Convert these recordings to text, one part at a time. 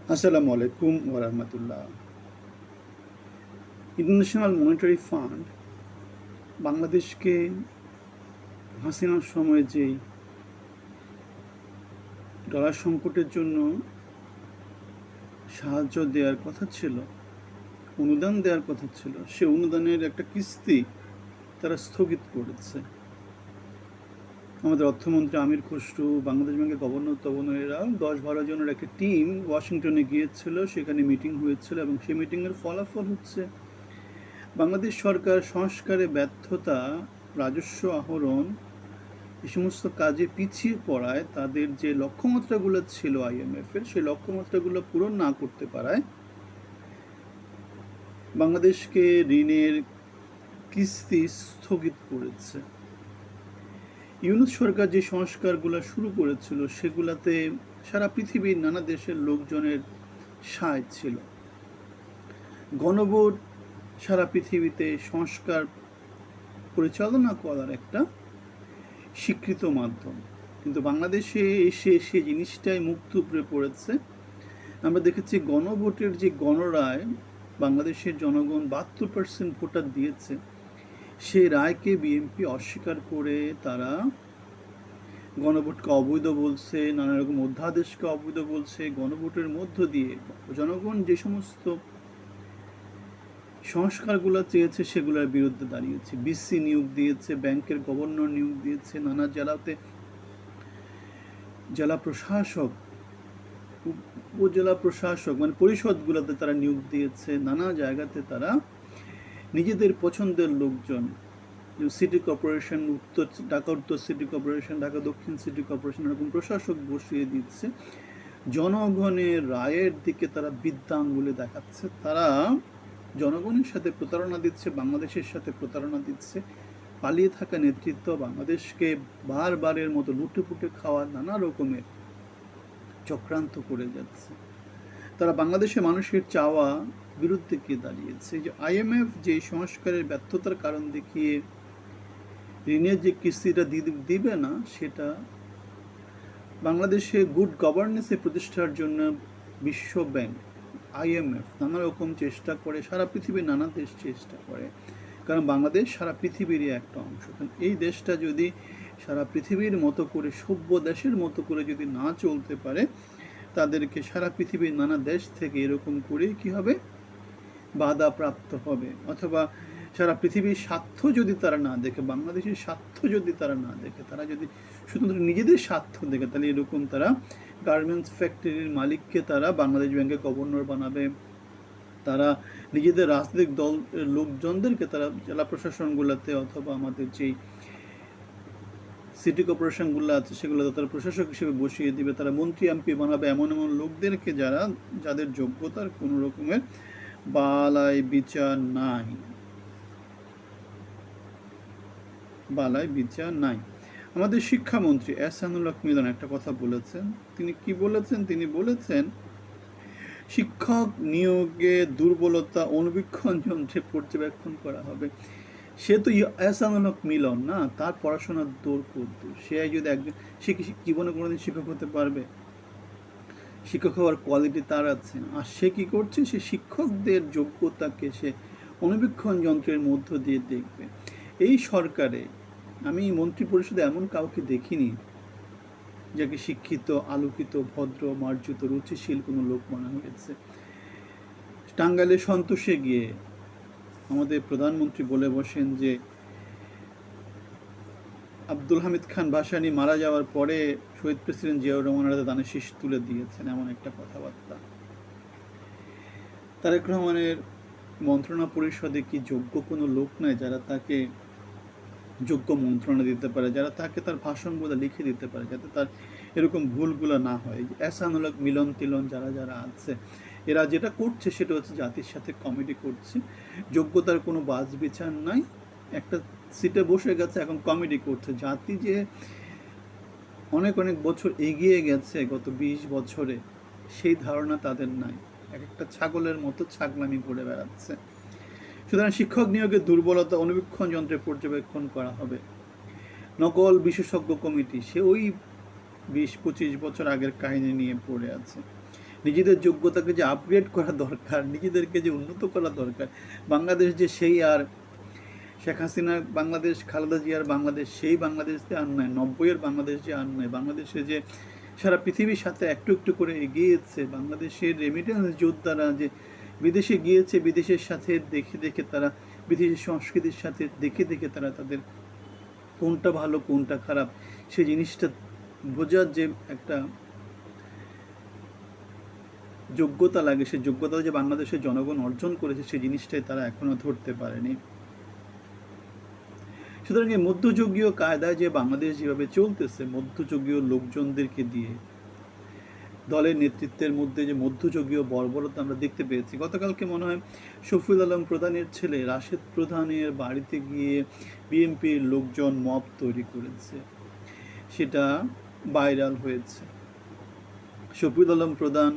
আসসালামু আলাইকুম ওরহমতুল্লাহ। ইন্টারন্যাশনাল মনিটারি ফান্ড বাংলাদেশকে হাসিনার সময় যেই ডলার সংকটের জন্য সাহায্য দেওয়ার কথা ছিল, অনুদান দেওয়ার কথা ছিল, সে অনুদানের একটা কিস্তি তারা স্থগিত করেছে। আমাদের অর্থমন্ত্রী আমির খসরু, বাংলাদেশ ব্যাংকের গভর্নর এরাও 10-12 জনের একটা টিম ওয়াশিংটনে গিয়েছিল, সেখানে মিটিং হয়েছিল এবং সেই মিটিংয়ের ফলাফল হচ্ছে বাংলাদেশ সরকার সংস্কারে ব্যর্থতা, রাজস্ব আহরণ, এই সমস্ত কাজে পিছিয়ে পড়ায় তাদের যে লক্ষ্যমাত্রাগুলো ছিল আইএমএফের, সেই লক্ষ্যমাত্রাগুলো পূরণ না করতে পারায় বাংলাদেশকে ঋণের কিস্তি স্থগিত করেছে। ইউনূস সরকার যে সংস্কারগুলো শুরু করেছিল সেগুলাতে সারা পৃথিবীর নানা দেশের লোকজনের সায় ছিল। গণভোট সারা পৃথিবীতে সংস্কার পরিচালনা করার একটা স্বীকৃত মাধ্যম, কিন্তু বাংলাদেশে এসে সে জিনিসটাই মুখ থুবড়ে পড়েছে। আমরা দেখেছি গণভোটের যে গণরায় বাংলাদেশের জনগণ 72% ভোটার দিয়েছে, সে রায়কে বিএনপি অস্বীকার করে তারা গণভোটকে অবৈধ বলছে, নানা রকম অধ্যাদেশকে অবৈধ বলছে। গণভোটের মধ্য দিয়ে জনগণ যে সমস্ত সংস্কারগুলো চেয়েছে সেগুলোর বিরুদ্ধে দাঁড়িয়েছে। বিসি নিয়োগ দিয়েছে, ব্যাংকের গভর্নর নিয়োগ দিয়েছে, নানা জেলাতে জেলা প্রশাসক, উপজেলা প্রশাসক মানে পরিষদগুলোতে তারা নিয়োগ দিয়েছে। নানা জায়গাতে তারা নিজেদের পছন্দের লোকজন, সিটি কর্পোরেশন, ঢাকা উত্তর সিটি কর্পোরেশন, ঢাকা দক্ষিণ সিটি কর্পোরেশন, এরকম প্রশাসক বসিয়ে দিচ্ছে। জনগণের রায়ের দিকে তারা বিদ্যা আঙ্গুলে দেখাচ্ছে। তারা জনগণের সাথে প্রতারণা দিচ্ছে, বাংলাদেশের সাথে প্রতারণা দিচ্ছে। পালিয়ে থাকা নেতৃত্ব বাংলাদেশকে বারবারের মতো লুটেপুটে খাওয়ার নানা রকমের চক্রান্ত করে যাচ্ছে। তারা বাংলাদেশের মানুষের চাওয়া বিরুদ্ধে গিয়ে দাঁড়িয়েছে। যে আইএমএফ যে সংস্কারের ব্যর্থতার কারণ দেখিয়ে ঋণের যে কিস্তিটা দিবে না, সেটা বাংলাদেশে গুড গভর্নেন্সে প্রতিষ্ঠার জন্য বিশ্ব ব্যাংক, আইএমএফ নানা রকম চেষ্টা করে, সারা পৃথিবীর নানা দেশ চেষ্টা করে, কারণ বাংলাদেশ সারা পৃথিবীরই একটা অংশ। কারণ এই দেশটা যদি সারা পৃথিবীর মতো করে, সভ্য দেশের মতো করে যদি না চলতে পারে, তাদেরকে সারা পৃথিবীর নানা দেশ থেকে এরকম করে কি হবে, বাধা প্রাপ্ত হবে। অথবা সারা পৃথিবীর স্বার্থ যদি তারা না দেখে, বাংলাদেশের স্বার্থ যদি তারা না দেখে, তারা যদি শুধুমাত্র নিজেদের স্বার্থ দেখে, তাহলে এরকম তারা গার্মেন্টস ফ্যাক্টরির মালিককে তারা বাংলাদেশ ব্যাংকের গভর্নর বানাবে। তারা নিজেদের রাজনৈতিক দল লোকজনদেরকে তারা জেলা প্রশাসনগুলোতে অথবা আমাদের যেই সিটি কর্পোরেশনগুলো আছে সেগুলোতে তারা প্রশাসক হিসেবে বসিয়ে দিবে। তারা মন্ত্রী এমপি বানাবে এমন এমন লোকদেরকে যাদের যোগ্যতার কোনো রকমের বালাই বিচার নাই, বালাই বিচার নাই। আমাদের শিক্ষামন্ত্রী এহসানুল হক মিলন একটা কথা বলেছেন। তিনি কি বলেছেন? তিনি বলেছেন শিক্ষক নিয়োগে দুর্বলতা অনুবীক্ষণ যন্ত্রে পর্যবেক্ষণ করা হবে। সে তো এহসানুল হক মিলন না, তার পড়াশোনার দৌড় করতো। সে যদি একজন, সে কি জীবনে কোনোদিন শিক্ষক হতে পারবে? শিক্ষক হওয়ার কোয়ালিটি তার আছে। আর সে কি করছে? সে শিক্ষকদের যোগ্যতাকে সে অনুবীক্ষণ যন্ত্রের মধ্য দিয়ে দেখবে। এই সরকারে আমি মন্ত্রী পরিষদে এমন কাউকে দেখিনি যাকে শিক্ষিত, আলোকিত, ভদ্র, মার্জিত, রুচিশীল কোনো লোক মনে হয়েছে। টাঙ্গাইলে সন্তোষে গিয়ে আমাদের প্রধানমন্ত্রী বলে বসেন যে আব্দুল হামিদ খান ভাসানী মারা যাওয়ার পরে শহীদ প্রেসিডেন্ট জিয়াউর রহমানের হাতে দানের শীষ তুলে দিয়েছেন, এমন একটা কথাবার্তা। তারেক রহমানের মন্ত্রণা পরিষদে কি যোগ্য কোনো লোক নাই যারা তাকে যোগ্য মন্ত্রণা দিতে পারে, যারা তাকে তার ভাষণগুলো লিখে দিতে পারে, যাতে তার এরকম ভুলগুলো না হয়। এহসানুল হক মিলন তিলন যারা আছে, এরা যেটা করছে সেটা হচ্ছে জাতির সাথে কমেডি করছে। যোগ্যতার কোনো বাজ বিচার নাই, একটা সিটে বসে গেছে, এখন কমেডি করছে। জাতি যে অনেক অনেক বছর এগিয়ে গেছে গত 20 বছরে, সেই ধারণা তাদের নাই। এক একটা ছাগলের মতো ছাগলামি করে বেড়াচ্ছে। সুতরাং শিক্ষক নিয়োগের দুর্বলতা অনুবীক্ষণ যন্ত্রে পর্যবেক্ষণ করা হবে। নকল বিশেষজ্ঞ কমিটি, সে ওই 20-25 বছর আগের কাহিনী নিয়ে পড়ে আছে। নিজেদের যোগ্যতাকে যে আপগ্রেড করা দরকার, নিজেদেরকে যে উন্নত করা দরকার, বাংলাদেশ যে সেই আর শেখ হাসিনার বাংলাদেশ, খালেদা জিয়ার বাংলাদেশ সেই বাংলাদেশ যে আর নয়, 90-এর বাংলাদেশ যে আর নয়, বাংলাদেশে যে সারা পৃথিবীর সাথে একটু একটু করে এগিয়েছে, বাংলাদেশের রেমিটেন্স যোদ্ধারা যে বিদেশে গিয়েছে, বিদেশের সাথে দেখে দেখে তারা, বিদেশি সংস্কৃতির সাথে দেখে দেখে তারা তাদের কোনটা ভালো কোনটা খারাপ সেই জিনিসটা বোঝার যে একটা যোগ্যতা লাগে, সেই যোগ্যতা যে বাংলাদেশের জনগণ অর্জন করেছে সেই জিনিসটাই তারা এখনো ধরতে পারেনি। সুতরাং এই মধ্যযুগীয় কায়দায় যে বাংলাদেশ যেভাবে চলতেছে, মধ্যযুগীয় লোকজনদেরকে দিয়ে দলের নেতৃত্বের মধ্যে যে মধ্যযুগীয় বর্বরতা আমরা দেখতে পেয়েছি। গতকালকে মনে হয় শফিউল আলম প্রধানের ছেলে রাশেদ প্রধানের বাড়িতে গিয়ে বিএনপির লোকজন মব তৈরি করেছে, সেটা ভাইরাল হয়েছে। শফিউল আলম প্রধান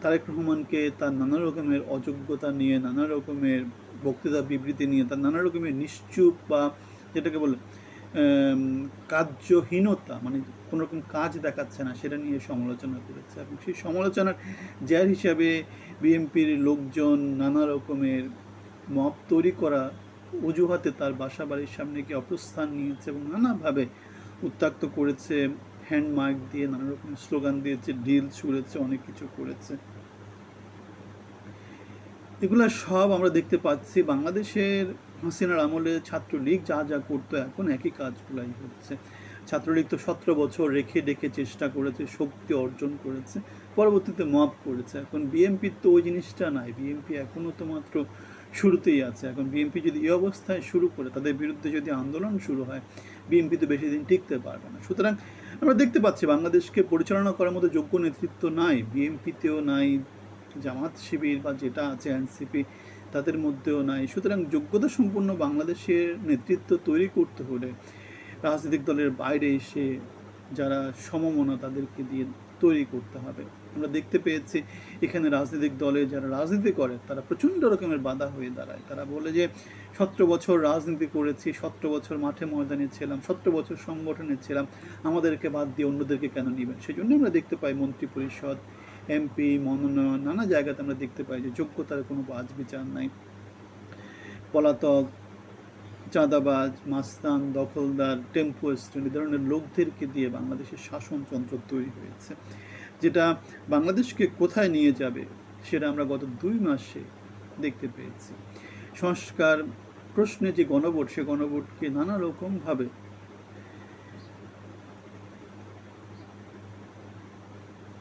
তারেক রহমানকে তার নানা রকমের অযোগ্যতা নিয়ে, নানা রকমের বক্তৃতা বিবৃতি নিয়ে, তার নানা রকমের নিশ্চুপ বা যেটাকে বলে কার্যহীনতা, মানে কোনো রকম কাজ দেখাচ্ছে না, সেটা নিয়ে সমালোচনা করেছে। এবং সেই সমালোচনার জের হিসাবে বিএনপির লোকজন নানা রকমের মব তৈরি করা অজুহাতে তার বাসা বাড়ির সামনে গিয়ে অবস্থান নিয়েছে এবং নানাভাবে উত্ত্যক্ত করেছে, হ্যান্ড মাইক দিয়ে নানা রকমের স্লোগান দিয়েছে, ঢিল ছুঁড়েছে, অনেক কিছু করেছে। এগুলো সব আমরা দেখতে পাচ্ছি বাংলাদেশের হাসিনার আমলে ছাত্রলীগ যা যা করতো এখন একই কাজগুলাই হচ্ছে। ছাত্রলীগ তো 17 বছর রেখে ডেকে চেষ্টা করেছে, শক্তি অর্জন করেছে, পরবর্তীতে মব করেছে। এখন বিএনপির তো ওই জিনিসটা নাই, বিএনপি এখনও তো মাত্র শুরুতেই আছে। এখন বিএনপি যদি এই অবস্থায় শুরু করে, তাদের বিরুদ্ধে যদি আন্দোলন শুরু হয়, বিএনপি তো বেশি দিন টিকতে পারবে না। সুতরাং আমরা দেখতে পাচ্ছি বাংলাদেশকে পরিচালনা করার মতো যোগ্য নেতৃত্ব নাই, বিএনপিতেও নাই, জামাত শিবির বা যেটা আছে এনসিপি তাদের মধ্যেও নাই। সুতরাং যোগ্যতা সম্পন্ন বাংলাদেশের নেতৃত্ব তৈরি করতে হলে রাজনৈতিক দলের বাইরে এসে যারা সমমনা তাদেরকে দিয়ে তৈরি করতে হবে। আমরা দেখতে পেয়েছি এখানে রাজনৈতিক দলে যারা রাজনীতি করে তারা প্রচণ্ড রকমের বাধা হয়ে দাঁড়ায়। তারা বলে যে 17 বছর রাজনীতি করেছি, 17 বছর মাঠে ময়দানে ছিলাম, 17 বছর সংগঠনে ছিলাম, আমাদেরকে বাদ দিয়ে অন্যদেরকে কেন নেবেন? সেই জন্য আমরা দেখতে পাই মন্ত্রী পরিষদ, এমপি মনোনয়ন নানা জায়গাতে আমরা দেখতে পাই যে যোগ্যতার কোনো বাজ বিচার নাই। পলাতক, চাঁদাবাজ, মাস্তান, দখলদার, টেম্পো স্ট্যান্ড এই ধরনের লোকদেরকে দিয়ে বাংলাদেশের শাসনতন্ত্র তৈরি হয়েছে, যেটা বাংলাদেশকে কোথায় নিয়ে যাবে সেটা আমরা গত 2 মাসে দেখতে পেয়েছি। সংস্কার প্রশ্নে যে গণভোট, সে গণভোটকে নানা রকমভাবে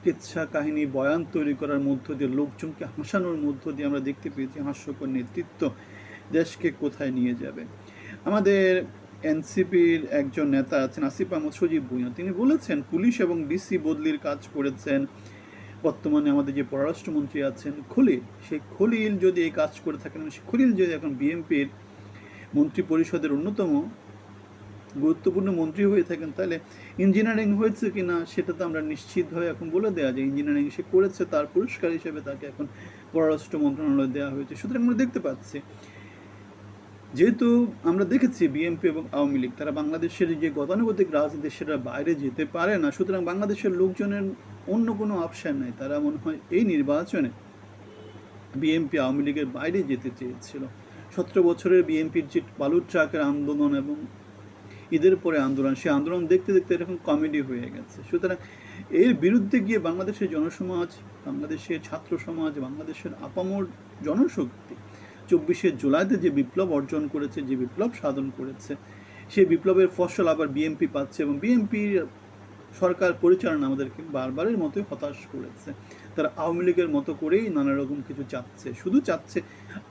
কিচ্ছা কাহিনী বয়ান তৈরি করার মধ্য দিয়ে, লোকজনকে হাসানোর মধ্য দিয়ে আমরা দেখতে পেয়েছি হাস্যকর নেতৃত্ব দেশকে কোথায় নিয়ে যাবে। আমাদের এনসিপির একজন নেতা আছেন আসিফ আহমদ সজীব ভুঁইয়া, তিনি বলেছেন পুলিশ এবং ডিসি বদলির কাজ করেছেন বর্তমানে আমাদের যে পররাষ্ট্রমন্ত্রী আছেন খলিল, সেই খলিল যদি এই কাজ করে থাকেন, খলিল যদি এখন বিএনপির মন্ত্রী পরিষদের অন্যতম গুরুত্বপূর্ণ মন্ত্রী হয়ে থাকেন, তাহলে ইঞ্জিনিয়ারিং হয়েছে কিনা সেটা তো আমরা নিশ্চিতভাবে এখন বলে দেওয়া যায় ইঞ্জিনিয়ারিং সে করেছে, তার পুরস্কার হিসেবে তাকে এখন পররাষ্ট্র মন্ত্রণালয় দেওয়া হয়েছে। সুতরাং আমরা দেখতে পাচ্ছি যেহেতু আমরা দেখেছি বিএনপি এবং আওয়ামী লীগ তারা বাংলাদেশের যে গতানুগতিক রাজনীতি সেটা বাইরে যেতে পারে না, সুতরাং বাংলাদেশের লোকজনের অন্য কোনো অপশান নাই। তারা মনে হয় এই নির্বাচনে বিএনপি আওয়ামী লীগের বাইরে যেতে চেয়েছিল। 17 বছরের বিএনপির যে বালুর ট্রাকের আন্দোলন এবং ঈদের পরে আন্দোলন, সেই আন্দোলন দেখতে দেখতে এরকম কমেডি হয়ে গেছে। সুতরাং এর বিরুদ্ধে গিয়ে বাংলাদেশের জনসমাজ, বাংলাদেশের ছাত্র সমাজ, বাংলাদেশের আপামর জনশক্তি 24শে জুলাইতে যে বিপ্লব অর্জন করেছে, যে বিপ্লব সাধন করেছে, সেই বিপ্লবের ফসল আবার বিএনপি পাচ্ছে এবং বিএনপির সরকার পরিচালনা আমাদেরকে বারবারের মতোই হতাশ করেছে। তারা আওয়ামী লীগের মতো করেই নানা রকম কিছু চাচ্ছে, শুধু চাচ্ছে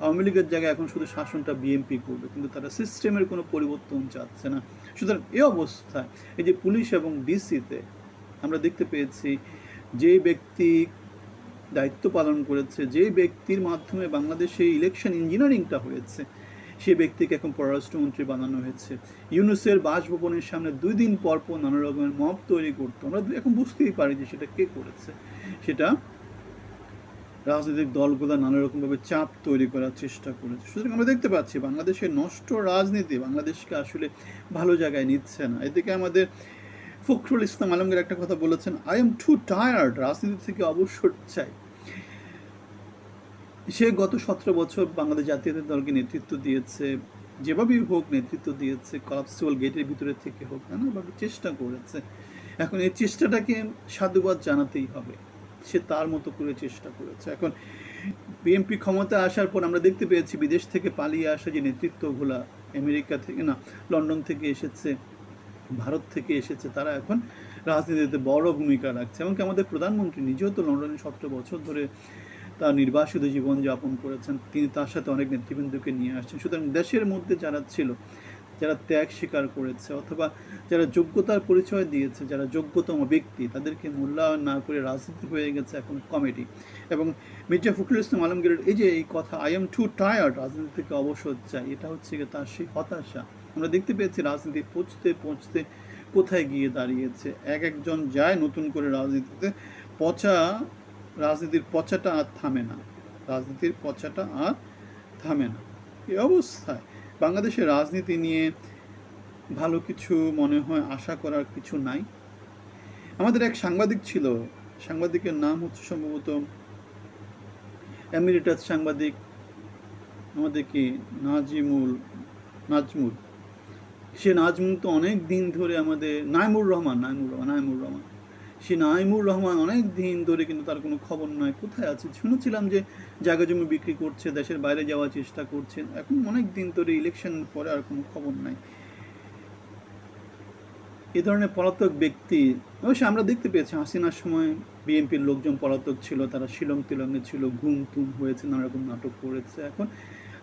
আওয়ামী লীগের জায়গায় এখন শুধু শাসনটা বিএনপি করবে, কিন্তু তারা সিস্টেমের কোনো পরিবর্তন চাচ্ছে না। সুতরাং এই অবস্থায় এই যে পুলিশ এবং ডিসিতে আমরা দেখতে পেয়েছি যে ব্যক্তি দায়িত্ব পালন করেছে, যে ব্যক্তির মাধ্যমে বাংলাদেশে ইলেকশন ইঞ্জিনিয়ারিংটা হয়েছে, সে ব্যক্তিকে এখন পররাষ্ট্রমন্ত্রী বানানো হয়েছে। ইউনুসের বাসভবনের সামনে 2 দিন পর পর নানা রকমের মব তৈরি করতো, আমরা এখন বুঝতেই পারি যে সেটা কে করেছে। সেটা রাজনৈতিক দলগুলো নানা রকমভাবে চাপ তৈরি করার চেষ্টা করেছে। সুতরাং আমরা দেখতে পাচ্ছি বাংলাদেশের নষ্ট রাজনীতি বাংলাদেশকে আসলে ভালো জায়গায় নিচ্ছে না। এদিকে আমাদের ফখরুল ইসলাম আলমগীর একটা কথা বলেছেন, আই এম টু টায়ার্ড, রাজনীতি থেকে অবসর চাই। সে গত 17 বছর বাংলাদেশ জাতীয়তাবাদী দলকে নেতৃত্ব দিয়েছে, যেভাবেই হোক নেতৃত্ব দিয়েছে, কলাপসিবল গেটের ভিতরে থেকে হোক, নানাভাবে চেষ্টা করেছে। এখন এই চেষ্টাটাকে সাধুবাদ জানাতেই হবে, সে তার মতো করে চেষ্টা করেছে। এখন বিএনপি ক্ষমতা আসার পর আমরা দেখতে পেয়েছি বিদেশ থেকে পালিয়ে আসা যে নেতৃত্বগুলা, আমেরিকা থেকে না, লন্ডন থেকে এসেছে, ভারত থেকে এসেছে, তারা এখন রাজনীতিতে বড় ভূমিকা রাখছে। এমনকি আমাদের প্রধানমন্ত্রী নিজেও তো লন্ডনে 17 বছর ধরে তার নির্বাসিত জীবনযাপন করেছেন, তিনি তার সাথে অনেক নেতৃবৃন্দকে নিয়ে আসছেন। সুতরাং দেশের মধ্যে যারা ছিল, যারা ত্যাগ স্বীকার করেছে অথবা যারা যোগ্যতার পরিচয় দিয়েছে, যারা যোগ্যতম ব্যক্তি, তাদেরকে মূল্যায়ন না করে রাজনীতি হয়ে গেছে এখন কমেডি। এবং মির্জা ফখরুল ইসলাম আলমগীরের এই যে এই কথা, আই এম টু টায়ার্ড, রাজনীতি থেকে অবসর চাই, এটা হচ্ছে তার সেই হতাশা। আমরা দেখতে পেয়েছি রাজনীতি পৌঁছতে পৌঁছতে কোথায় গিয়ে দাঁড়িয়েছে। একজন যায় নতুন করে রাজনীতিতে, রাজনীতির পচাটা আর থামে না, রাজনীতির পচাটা আর থামে না। এই অবস্থায় বাংলাদেশের রাজনীতি নিয়ে ভালো কিছু মনে হয় আশা করার কিছু নাই। আমাদের এক সাংবাদিক ছিল, সাংবাদিকের নাম হচ্ছে সম্ভবত এমিরেটাস সাংবাদিক, আমাদের কি নাজমুল, সে নাজমুল তো অনেক দিন ধরে আমাদের নাইমুর রহমান, সে নাইমুর রহমান অনেক দিন ধরে কিন্তু তার কোনো খবর নয়, কোথায় আছে? শুনেছিলাম যে জায়গা জমি বিক্রি করছে, দেশের বাইরে যাওয়ার চেষ্টা করছে, এখন অনেক দিন ধরে, ইলেকশন পরে আর কোনো খবর নাই। এ ধরনের পলাতক ব্যক্তি অবশ্যই আমরা দেখতে পেয়েছি হাসিনার সময় বিএনপির লোকজন পলাতক ছিল, তারা শিলং তিলংয়ে ছিল, ঘুম তুম হয়েছে, নানা রকম নাটক করেছে। এখন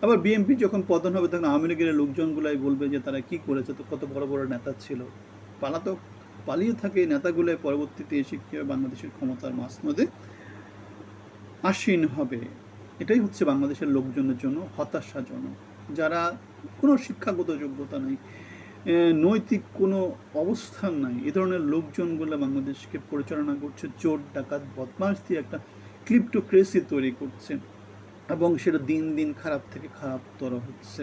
আবার বিএনপি যখন পতন হবে তখন আওয়ামী লীগের লোকজনগুলাই বলবে যে তারা কি করেছে, তো কত বড় বড় নেতা ছিল। পালিয়ে থাকে নেতাগুলোই পরবর্তীতে এসে কি হবে, বাংলাদেশের ক্ষমতার মাঝনদে আসীন হবে। এটাই হচ্ছে বাংলাদেশের লোকজনের জন্য হতাশাজনক, যারা কোনো শিক্ষাগত যোগ্যতা নেই, নৈতিক কোনো অবস্থান নাই, এ ধরনের লোকজনগুলো বাংলাদেশকে পরিচালনা করছে, চোর ডাকাত বদমাশ দিয়ে একটা ক্রিপ্টোক্রেসি তৈরি করছে, এবং সেটা দিন দিন খারাপ থেকে খারাপতর হচ্ছে।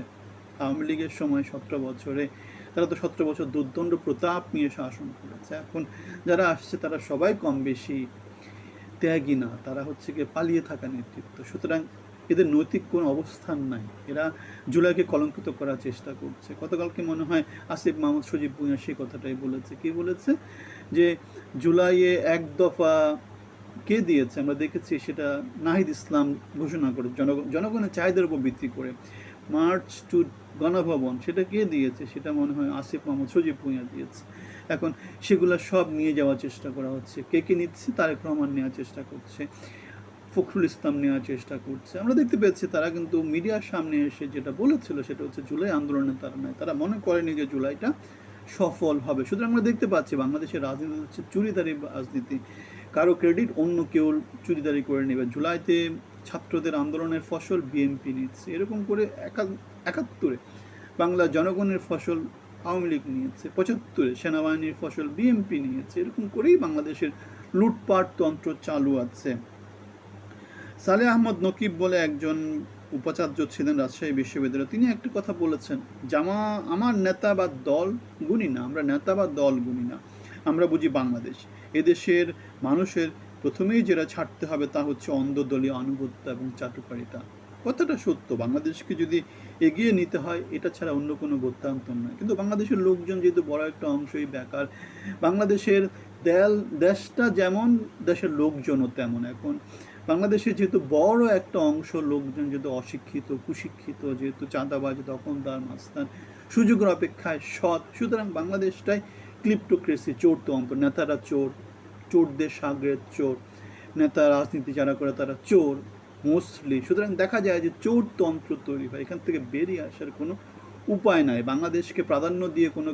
আওয়ামী লীগের সময় 17 বছরে তারা তো 17 বছর দুর্দণ্ড প্রতাপ নিয়ে শাসন করেছে। এখন যারা আসছে তারা সবাই কম বেশি ত্যাগী না, তারা হচ্ছে গিয়ে পালিয়ে থাকা নেতৃত্ব। সুতরাং এদের নৈতিক কোনো অবস্থান নাই, এরা জুলাইকে কলঙ্কিত করার চেষ্টা করছে। গতকালকে মনে হয় আসিফ মাহমুদ সজীব ভুঁইয়া সেই কথাটাই বলেছে। কি বলেছে? যে জুলাইয়ে এক দফা কে দিয়েছে আমরা দেখেছি, সেটা নাহিদ ইসলাম ঘোষণা করে জনগণের চাহিদার উপর ভিত্তি করে মার্চ টু গণভবন, সেটা কে দিয়েছে? সেটা মনে হয় আসিফ মাহমুদ সজীব ভুঁইয়া দিয়েছে। এখন সেগুলো সব নিয়ে যাওয়ার চেষ্টা করা হচ্ছে। কে নিচ্ছে? তারেক রহমান নেওয়ার চেষ্টা করছে, ফখরুল ইসলাম নেওয়ার চেষ্টা করছে। আমরা দেখতে পেয়েছি তারা কিন্তু মিডিয়ার সামনে এসে যেটা বলেছিল সেটা হচ্ছে জুলাই আন্দোলনে তারা নয়, তারা মনে করেনি যে জুলাইটা সফল হবে। সুতরাং আমরা দেখতে পাচ্ছি বাংলাদেশের রাজনীতি হচ্ছে চুরিদারি রাজনীতি, কারো ক্রেডিট অন্য কেউ চুরিদারি করে নেবে। জুলাইতে ছাত্রদের আন্দোলনের ফসল বিএনপি নিচ্ছে, এরকম করে 71-এ বাংলা জনগণের ফসল আওয়ামী লীগ নিয়েছে, 75-এ সেনাবাহিনীর ফসল বিএনপি নিয়েছে, এরকম করেই বাংলাদেশের লুটপাট তন্ত্র চালু আছে। সালেহ আহমদ নকিব বলে একজন উপাচার্য ছিলেন রাজশাহী বিশ্ববিদ্যালয়ে, তিনি একটা কথা বলেছেন, আমার নেতা বা দল গুনি না, আমরা নেতা বা দল গুনি না, আমরা বুঝি বাংলাদেশ। এদেশের মানুষের প্রথমেই যেটা ছাড়তে হবে তা হচ্ছে অন্ধদলীয় আনুগত্য এবং চাটুকারিতা। কথাটা সত্য, বাংলাদেশকে যদি এগিয়ে নিতে হয় এটা ছাড়া অন্য কোনো গত্যান্তর নয়। কিন্তু বাংলাদেশের লোকজন যেহেতু বড় একটা অংশই বেকার, বাংলাদেশের দেশটা যেমন, দেশের লোকজনও তেমন। এখন বাংলাদেশে যেহেতু বড় একটা অংশ লোকজন যেহেতু অশিক্ষিত, কুশিক্ষিত, যেহেতু চাঁদাবাজ, দখলদার, মাস্তান, সুযোগের অপেক্ষায় সৎ, সুতরাং বাংলাদেশটাই ক্লিপ্টোক্রেসি, চোরতন্ত্র, নেতারা চোর, চোরদের সাগরের চোর, নেতা রাজনীতি যারা করে তারা চোর মোস্টলি। সুতরাং দেখা যায় যে চোরতন্ত্র তৈরি হয়, এখান থেকে বেরিয়ে আসার কোনো উপায় নাই। বাংলাদেশকে প্রাধান্য দিয়ে কোনো